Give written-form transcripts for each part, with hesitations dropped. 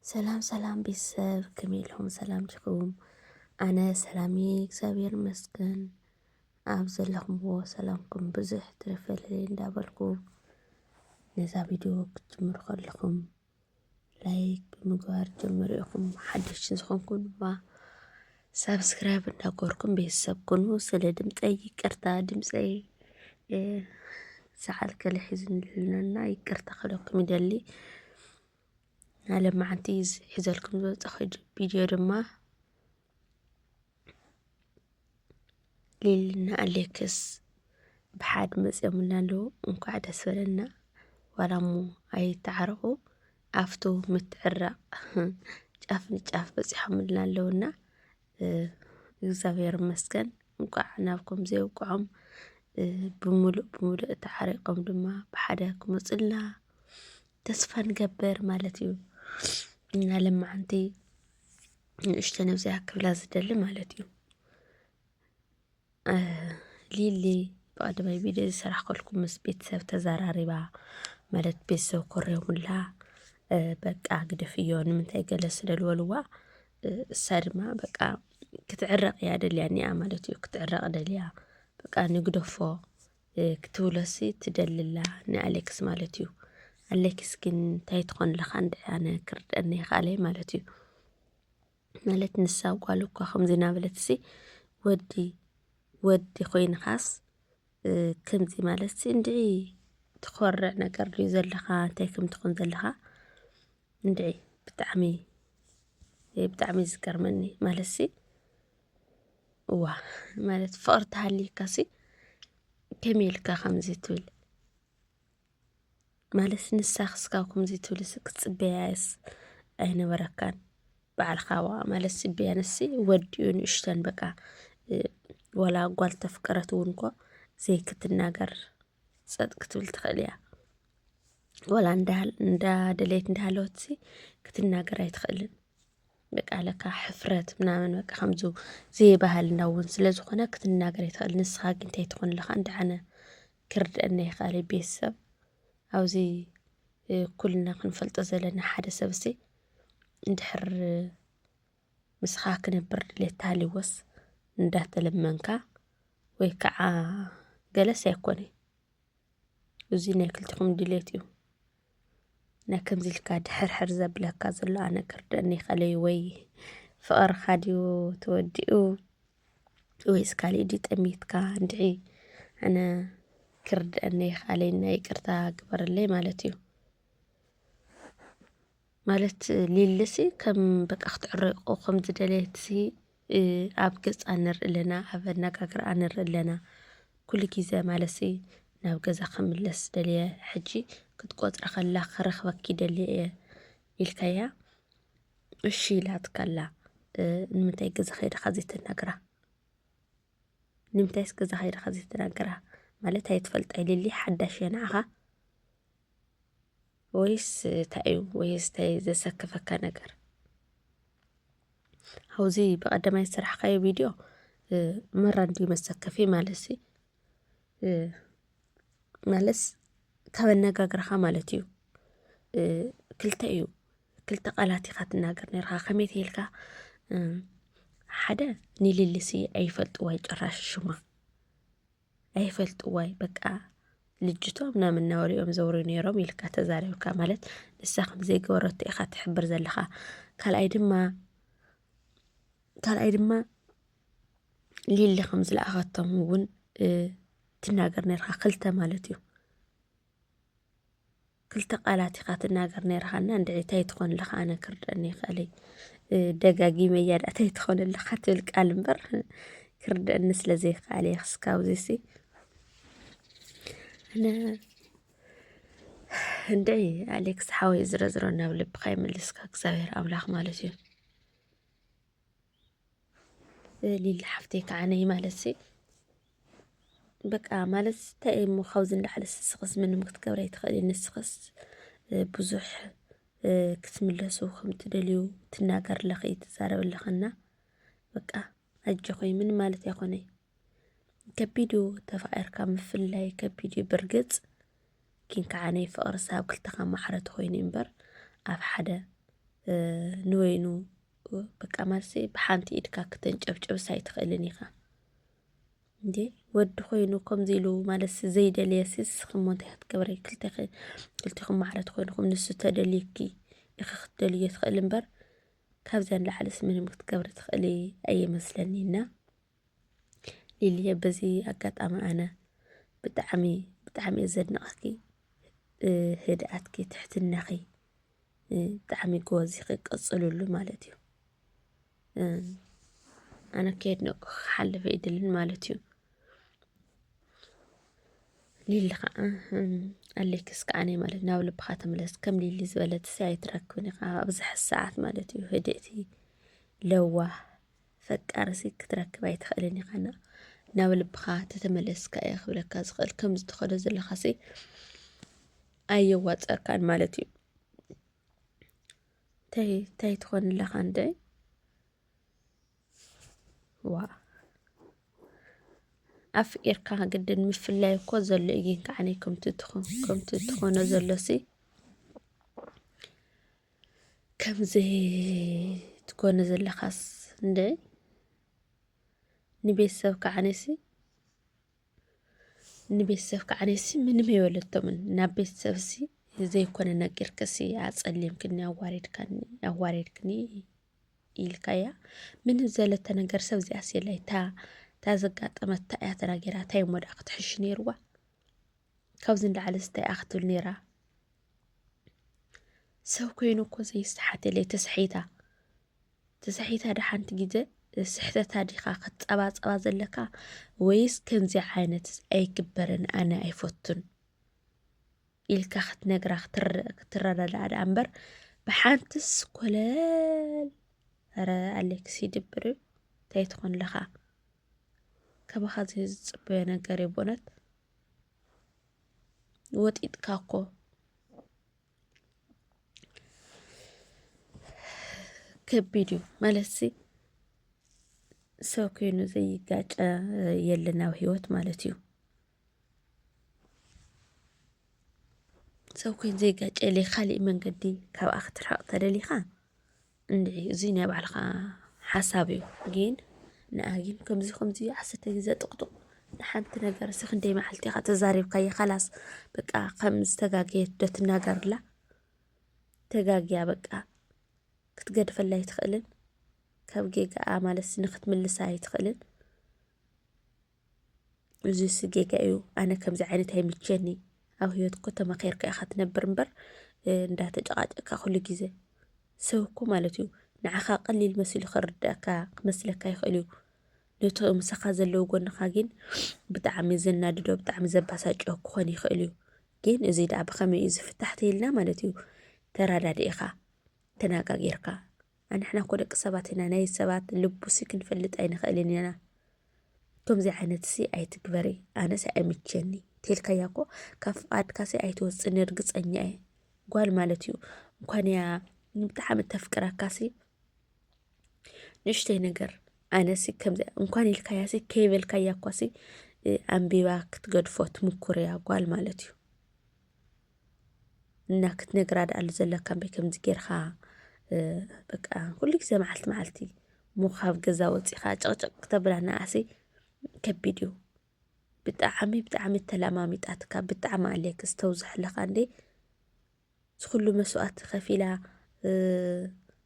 ሰላም ሰላም ቤተሰብ ከመይ ኢልኩም ሰላም ዲኹም? ኣነ ሰላምየ እግዚኣብሔር ይመስገን። ኣብ ዘለኹምዎ ሰላምኩም ብዙሕ ትረፈለለይ እንዳበልኩ ነዛ ቪድዮ ክትጅምሩ ከለኹም ላይክ ብምግባር ጀምሩ ኢኹም። ሓደሽቲ ዝኾንኩም ድማ ሳብስክራይብ እንዳገበርኩም ቤተሰብ ኩኑ። ስለ ድምፀይ ይቅርታ፣ ድምፀይ ሰዓል ገለ ሒዙልለና ይቅርታ ክብለኩም ይደሊ። ናለማዓንቲ ሒዘልኩም ዝወፀኹ ቪድዮ ድማ ሊልና ኣሌክስ ብሓድ መፅኦምና ኣለዉ። እንኳዕ ደስ በለና። ዋላ እሞ ኣይተዓረቑ ኣፍቱ ምትዕራቕ ጫፍ ንጫፍ በፂሖምልና ኣለውና እግዚኣብሔር ይመስገን። እንኳዕ ናብኩም ዘይውቅዖም ብሙሉእ ተዓሪቆም ድማ ብሓደ ክመፁልና ተስፋ ንገብር ማለት እዩ። እና ለማዓንቲ ንእሽተ ነብዚኣ ክብላ ዝደሊ ማለት እዩ። ሊሊ ብቀዳማይ ቪድዮ ዝሰራሕ ከልኩም ምስ ቤተሰብ ተዘራሪባ ማለት ቤተሰብ ኮርዮሙላ በቃ ግደፍዮ ንምንታይ ገለ ስለልበልዋ እሳ ድማ በቃ ክትዕረቕ እያ ደልያ ኒኣ ማለት እዩ። ክትዕረቕ ደልያ በቃ ንግደፎ ክትብለሲ ትደልላ ንኣሌክስ ማለት እዩ። ኣሌክስ ግን እንታይ ትኾን ለኻ እንድዒ ኣነ ክርድአኒ ይኽኣለይ ማለት እዩ። ማለት ንሳ ጓሉ እኳ ከምዚ ናበለትሲ ወዲ ኮይንኻስ ከምዚ ማለት እንድዒ ትኮርዕ ነገር ድዩ ዘለኻ እንታይ ከም ትኾን ዘለኻ እንድዒ ብጣዕሚ ዝገርመኒ ማለትሲ እዋ ማለት ፍቕሪ እንተሃልዩካሲ ከመይ ኢልካ ከምዚ ትብል ማለት ንሳ ክስካብ ከምዚ ትብልሲ ክትፅበያስ ኣይነበረካን። ባዕልኻ ማለት ፅበያ ንሲ ወዲኡ ንእሽተን በቃ ወላ ጓል ተፍቀረት እውን እኳ ዘይክትናገር ፀጥ ክትብል ትኽእል እያ። ወላ እንዳደለየት እንዳሃለወትሲ ክትናገር ኣይትኽእልን። በቃ ለካ ሕፍረት ምናምን በቃ ከምዚ ዘይባህልና እውን ስለዝኾነ ክትናገር ኣይትኽእል። ንስኻ ግን እንታይ ትኾን ኣለኻ እንድዓነ ክርድአና ይኽእል ቤተሰብ ኣብዚ ኩልና ክንፈልጦ ዘለና ሓደ ሰብሲ እንድሕር ምስኻ ክነብር ድሌት እንተሃልዩዎስ እንዳተለመንካ ወይ ከዓ ገለስ ኣይኮነይ እዚ ናይ ክልቲኹም ድሌት እዩ። እና ከምዚ ኢልካ ድሕርሕር ዘብለካ ዘሎ ኣነ ክርድአኒ ይኽእለይ። ወይ ፍቕርካ ድዩ ተወዲኡ ወይስ ካሊእ ድዩ ጠሚትካ እንድዒ ኣነ ክርድአኒ ይኽእለይና ይቅርታ ግበረለይ ማለት እዩ። ማለት ሊልሲ ከም በቃ ክትዕረቆ ከም ዝደለየትሲ ኣብ ገፃ ንርኢ ኣለና፣ ኣብ ኣነጋግርኣ ንርኢ ኣለና። ኩሉ ግዜ ማለትሲ ናብ ገዛ ክምለስ ደልየ ሕጂ ክትቆፅረ ከላ ክረኽበኪ ደልየ እየ ኢልካያ እሺ ኢላትካ ኣላ። ንምንታይ ገዛ ከይድካ ዘይትናገራ? ንምንታይስ ገዛ ከይድካ ዘይትናገራ? ማለት ኣይትፈልጣይ ሊሊ ሓዳሽ እያ ንዓኻ ወይስ እንታይ እዩ? ወይስ እንታይ ዘሰከፈካ ነገር? ኣብዚ ብቀዳማይ ዝሰራሕካዮ ቪድዮ መራ ድዩ መሰከፊ ማለትሲ ማለት ካብ ኣነጋግርካ ማለት እዩ። ክልተ እዩ ክልተ ቃላት ኢኻ ትናገር ነርካ። ከመይ ተይልካ ሓደ ንሊልሲ ኣይፈልጥዋይ ጭራሽ ሽማ ኣይፈልጥዋይ በቃ ልጅቷ ምናምን እናበልኦም ዘውርዩ ነይሮም ኢልካ ተዛሪብካ ማለት ንሳ ከምዘይገበረቶ ኢኻ ትሕብር ዘለኻ። ካልኣይ ድማ ሊሊ ከም ዝለኣኸቶም እውን ትናገር ነርካ ክልተ ማለት እዩ። ክልተ ቃላት ኢኻ ትናገር ነርካና እንድዒ እንታይ ትኾን ኣለኻ? ኣነ ክርድአኒ ይኽእለይ ደጋጊመ እያ ዳ እንታይ ትኾን ኣለኻ ትብል ቃል እምበር ክርድአኒ ስለዘይከኣለ እየ ክስካብ እዙይሲ ኣነ እንድዒ ኣሌክስ ሓወይ ዝረዝሮ ናብ ልብካ ይመልስካ እግዚኣብሔር ኣምላኽ ማለት እዩ። ሊሊ ሓፍተይ ከዓ ነይ ማለትሲ በቃ ማለት እንታይ እሞ ካብዚ ንላዕሊ ስስኽስ ምንም ክትገብር ኣይትኽእል። ንስኽስ ብዙሕ ክትምለሱ ከም ትደልዩ ትናገር ኣለኺ ትዛረብ ኣለኽና በቃ ኣጀኾይ ምን ማለት ኣይኮነይ ከቢድ እዩ ተፋቂርካ ምፍላይ ከቢድ እዩ። ብርግፅ ግን ከዓ ናይ ፍቕሪ ሳብ ክልተኻ ማዕረ ተኮይኑ እምበር ኣብ ሓደ ንወይኑ በቃ ማለሲ ብሓንቲ ኢድካ ክትንጨብጨብ ሳይትኽእልን ኢኻ እንዴ ወዲ ኮይኑ ከምዚ ኢሉ ማለሲ ዘይደልየሲ ስኽሞ እንታይ ክትገብሪ ክልቲኹም ማዕረት ኮይንኩም ንሱ ተደልይኪ ኢኺ ክትደልዮ ትኽእል እምበር ካብዚያን ላዕለስ ምንም ክትገብሪ ትኽእሊ ኣይመስለኒና ሊልየ በዚ ኣጋጣሚ ኣነ ብጣዕሚ ብጣዕሚ ዘድንቐኪ ህድኣትኪ ትሕትናኺ ብጣዕሚ ጎበዝ ኢኺ ቅፅልሉ ማለት እዩ ኣነ ከየድንቕ ክሓልፍ ይድልን ማለት እዩ ሊሊ ከዓ ኣለክስ ከዓነ ማለት ናብ ልብኻ ተመለስ ከም ሊሊ ዝበለት ሲ ኣይትረክብን ኢኻ ኣብዚ ሰዓት ማለት እዩ ህድእቲ ለዋህ ፈቃርሲ ክትረክብ ኣይትኽእልን ኢኻ ናብ ልብኻ ተተመለስካ እየ ክብለካ ዝኽእል ከም ዝተኸደ ዘለኻ ሲ ኣየዋፀርካን ማለት እዩ እንታይ ትኾን ኣለኻ እንደ ዋ ኣፍቂርካ ግድን ምፍላይ እኮ ዘሎ እዩ ከዓነ ከምቲ ትኾነ ዘሎሲ ከምዚ ትኮነ ዘለኻስ እንደ ንቤተሰብ ከዓነሲ ምንም የወለቶምን ናብ ቤተሰብሲ ዘይኮነ ነጊርክሲ ኣጸሊምክኒ ኣዋሬድክኒ ኢልካያ ምንም ዘለተ ነገር ሰብ ዚኣስ የላይ تا زقاطمت تا تراجرا تاي مودا ክትሕሽ ነይርዋ ካብዚ እንዳዓለ ስታይ ኣኽትብል ነይራ ሰብ ኮይኑ እኮ ዘይስተሓተለይ ተስሒታ ድሓንቲ ግዜ ስሕተታ ዲኻ ክትፀባፀባ ዘለካ ወይስ ከምዚ ዓይነት ኣይግበርን ኣነ ኣይፈቱን ኢልካ ክትነግራ ክትረዳዳ እምበር ብሓንትስ ኮለል ኧረ ኣሌክስ ይድብር እንታይ ትኾን ለኻ ከበኻ ዝፅበዮ ነገር ይቦነት ወጢጥካ እኮ ከቢድ እዩ ማለትሲ ሰው ኮይኑ ዘይጋጨ የለናው ህይወት ማለት እዩ ሰው ኮይኑ ዘይጋጨ ለይ ካሊእ መንገዲ ካብኣ ክትርሕቕ ተደሊኻ እንዴ እዚ ናይ ባዕልኻ ሓሳብ እዩ ግን ንኣጊን ከምዚ ዓሰርተ ግዜ ጥቕጥቕ ንሓንቲ ነገር ሲ ክንደይ መዓልቲ ኢኻ ተዛሪብካዮ خلاص በቃ ከም ዝተጋገየት ዶ ትናገርላ ተጋግያ በቃ ክትገድፈላ ይትኽእልን ካብ ጌጋኣ ማለት ንኽትምልሳ ይትኽእልን እዚ ጌጋ እዩ ኣነ ከምዚ ዓይነት ኣይምቸኒ ኣብ ህይወት እኮ ተመኺርካ ኢኻ ትነብር እምበር እንዳተጨቃጨቅካ ኩሉ ግዜ ሰብ እኮ ማለት እዩ ንዓኻ ቀሊል መሲሉ ክርዳእካ ክመስለካ ይኽእል እዩ ነቶ ምሳኻ ዘለዎ ጎንኻ ግን ብጣዕሚ ዘናድዶ ብጣዕሚ ዘባሳጭዮ ክኾን ይኽእል እዩ ግን እዚ ዳ ብኸመይ እዩ ዝፍታሕ ተይልና ማለት እዩ ተራዳዲእኻ ተነጋጊርካ ኣንሕና እኮ ደቂ ሰባት ኢና ናይ ሰባት ልቡሲ ክንፈልጥ ኣይንኽእልን ኢና ከምዚ ዓይነት ሲ ኣይትግበሪ ኣነስ ኣይምቸኒ ተልካያ እኮ ካብ ፍቓድካ ሲ ኣይትወፅን እርግፀኛ እየ ጓል ማለት እዩ እንኳን ያ ብጣዕሚ ተፍቅረካ ሲ ንእሽተይ ነገር ኣነሲ ከምዚ እንኳን ኢልካያ ሲ ከይበልካያ እኳ ሲ ኣንቢባ ክትገድፎ ትምኩር እያ ጓል ማለት እዩ እና ክትነግራ ዳኣሉ ዘለካ እምበይ ከምዚ ጌርካ በቃ ኩሉ ግዜ መዓልቲ ሙኻብ ገዛ ወፂኻ ጨቕጨቕ ክተብላ ንኣሲ ከቢድ እዩ ብጣዕሚ ተለማሚጣትካ ብጣዕሚ ኣሌክስ ተውዝሕለኻ እንዴ ዝኩሉ መስዋእቲ ከፊላ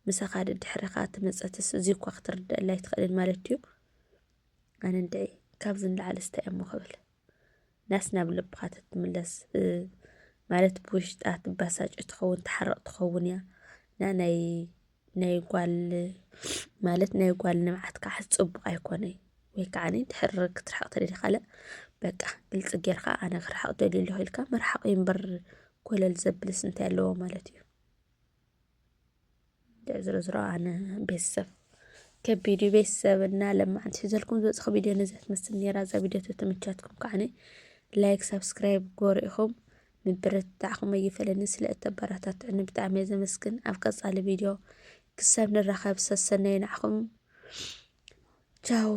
ምሳኻ ድሕሪኻ ትመፀትስ እዚ እኳ ክትርዳእላ ኣይትኽእልን ማለት እዩ ኣነ እንድዒ ካብዚ ንላዕሊ ስታይ እሞ ክብል ናስ ናብ ልብኻ ትትምለስ ማለት ብውሽጣ ትባሳጭ ትኸውን ትሓርቕ ትኸውን እያ ና ናይ ጓል ማለት ናይ ጓል ንብዓትካ ፅቡቕ ኣይኮነ ወይ ከዓኒ ድሕሪ ክትርሕቕ ተደሊኻ በቃ ግልፂ ጌርካ ኣነ ክርሕቕ ደልዩ ኣለኹ ኢልካ መርሓቕ እምበር ኮለል ዘብልስ እንታይ ኣለዎ ማለት እዩ ዝረዝሮ ኣነ ቤተሰብ ከቢዱ ቤተሰብና ለማዓንቲ ሒዘልኩም ዝወፅኹ ቪድዮ ነዚያ ትመስል ነይራ እዛ ቪድዮ ተተመቻትኩም ከዓኒ ላይክ ሰብስክራይብ ጎሪእኹም ምብርታዕኹም ኣይፈለኒ ስለ እተበረታትዑኒ ብጣዕሚ እየ ዘመስግን ኣብ ቀፃሊ ቪድዮ ክሳብ ንራኸብ ሰሰናይ ንዓኹም ቻው